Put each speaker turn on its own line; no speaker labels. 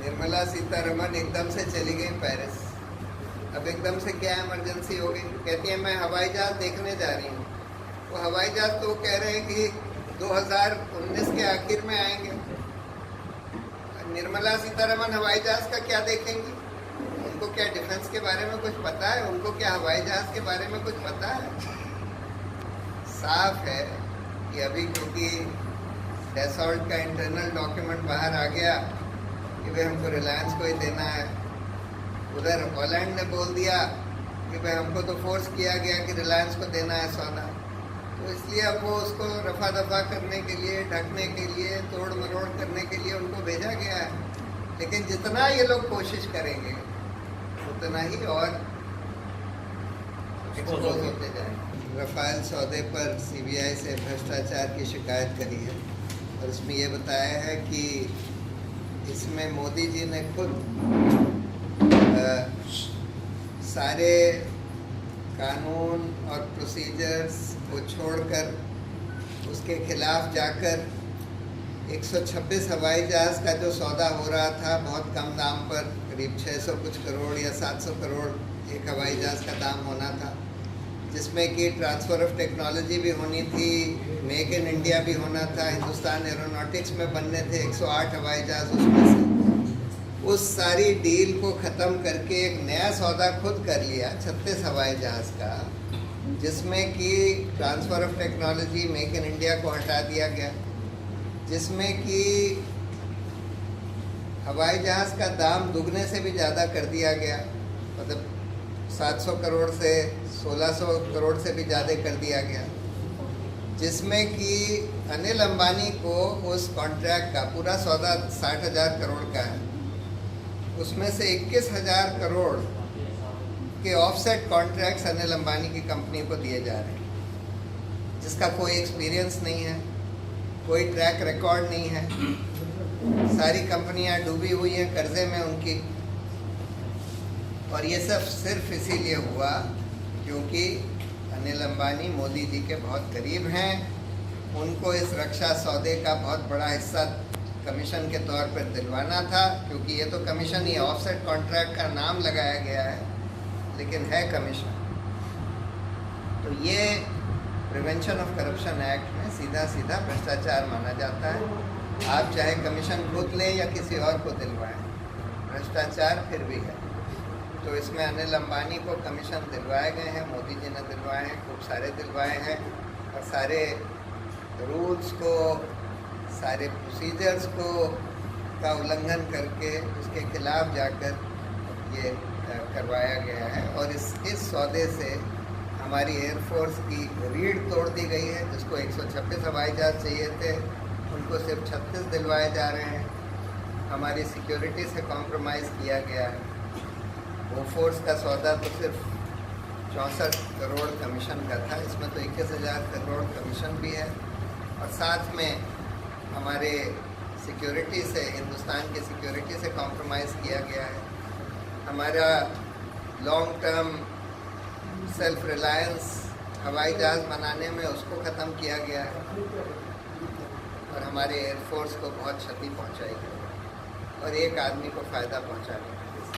निर्मला सीतारमण एकदम से चली गई पेरिस। अब एकदम से क्या इमरजेंसी हो गई? कहती है मैं हवाई जहाज देखने जा रही हूँ। वो हवाई जहाज तो कह रहे हैं कि 2019 के आखिर में आएंगे। निर्मला सीतारमण हवाई जहाज का क्या देखेंगी? उनको क्या डिफेंस के बारे में कुछ पता है? उनको क्या हवाई जहाज के बारे में कुछ पता है? साफ है कि अभी क्योंकि डेसॉल्ट का इंटरनल डॉक्यूमेंट बाहर आ गया कि भाई हमको रिलायंस को ही देना है। उधर हॉलैंड ने बोल दिया कि भाई हमको तो फोर्स किया गया कि रिलायंस को देना है सौदा, तो इसलिए अब वो उसको रफा दफा करने के लिए, ढकने के लिए, तोड़ मरोड़ करने के लिए उनको भेजा गया है। लेकिन जितना ये लोग कोशिश करेंगे उतना ही और एक्सपोज होते जाएंगे। रफाल सौदे पर सीबीआई से भ्रष्टाचार की शिकायत करी है और इसमें ये बताया है कि इसमें मोदी जी ने खुद सारे कानून और प्रोसीजर्स को छोड़कर उसके खिलाफ जाकर 126 हवाई जहाज़ का जो सौदा हो रहा था बहुत कम दाम पर, करीब 600 कुछ करोड़ या 700 करोड़ एक हवाई जहाज़ का दाम होना था, जिसमें कि ट्रांसफ़र ऑफ टेक्नोलॉजी भी होनी थी, मेक इन इंडिया भी होना था, हिंदुस्तान एरोनॉटिक्स में बनने थे 108 हवाई जहाज़। उसमें से उस सारी डील को ख़त्म करके एक नया सौदा खुद कर लिया 36 हवाई जहाज़ का, जिसमें कि transfer of technology, make in India को हटा दिया गया, जिसमें कि हवाई जहाज़ का दाम दुगने से भी ज़्यादा कर दिया गया, मतलब 700 करोड़ से 1600 करोड़ से भी ज़्यादा कर दिया गया, जिसमें कि अनिल अंबानी को उस कॉन्ट्रैक्ट का पूरा सौदा 60,000 करोड़ का है, उसमें से 21,000 करोड़ के ऑफसेट कॉन्ट्रैक्ट्स अनिल अंबानी की कंपनी को दिए जा रहे हैं, जिसका कोई एक्सपीरियंस नहीं है, कोई ट्रैक रिकॉर्ड नहीं है। सारी कंपनियां डूबी हुई हैं कर्जे में उनकी, और ये सब सिर्फ इसीलिए हुआ क्योंकि अनिल अंबानी मोदी जी के बहुत करीब हैं। उनको इस रक्षा सौदे का बहुत बड़ा हिस्सा कमीशन के तौर पर दिलवाना था, क्योंकि ये तो कमीशन ही, ऑफसेट कॉन्ट्रैक्ट का नाम लगाया गया है लेकिन है कमीशन। तो ये प्रिवेंशन ऑफ करप्शन एक्ट में सीधा सीधा भ्रष्टाचार माना जाता है। आप चाहे कमीशन खुद लें या किसी और को दिलवाएं, भ्रष्टाचार फिर भी है। तो इसमें अनिल अंबानी को कमीशन दिलवाए गए हैं, मोदी जी ने दिलवाए हैं, खूब सारे दिलवाए हैं, और सारे रूल्स को, सारे प्रोसीजर्स को का उल्लंघन करके उसके खिलाफ जाकर ये करवाया गया है। और इस सौदे से हमारी एयरफोर्स की रीढ़ तोड़ दी गई है। जिसको 126 हवाई जहाज चाहिए थे उनको सिर्फ 36 दिलवाए जा रहे हैं। हमारी सिक्योरिटी से कॉम्प्रोमाइज़ किया गया है। एयरफोर्स का सौदा तो सिर्फ 64 करोड़ कमीशन का था, इसमें तो 21,000 करोड़ कमीशन भी है, और साथ में हमारे सिक्योरिटी से, हिंदुस्तान की सिक्योरिटी से कॉम्प्रोमाइज़ किया गया है। हमारा लॉन्ग टर्म सेल्फ रिलायंस हवाई जहाज़ बनाने में उसको ख़त्म किया गया है, और हमारे एयरफोर्स को बहुत क्षति पहुंचाई गई, और एक आदमी को फ़ायदा पहुंचा गया।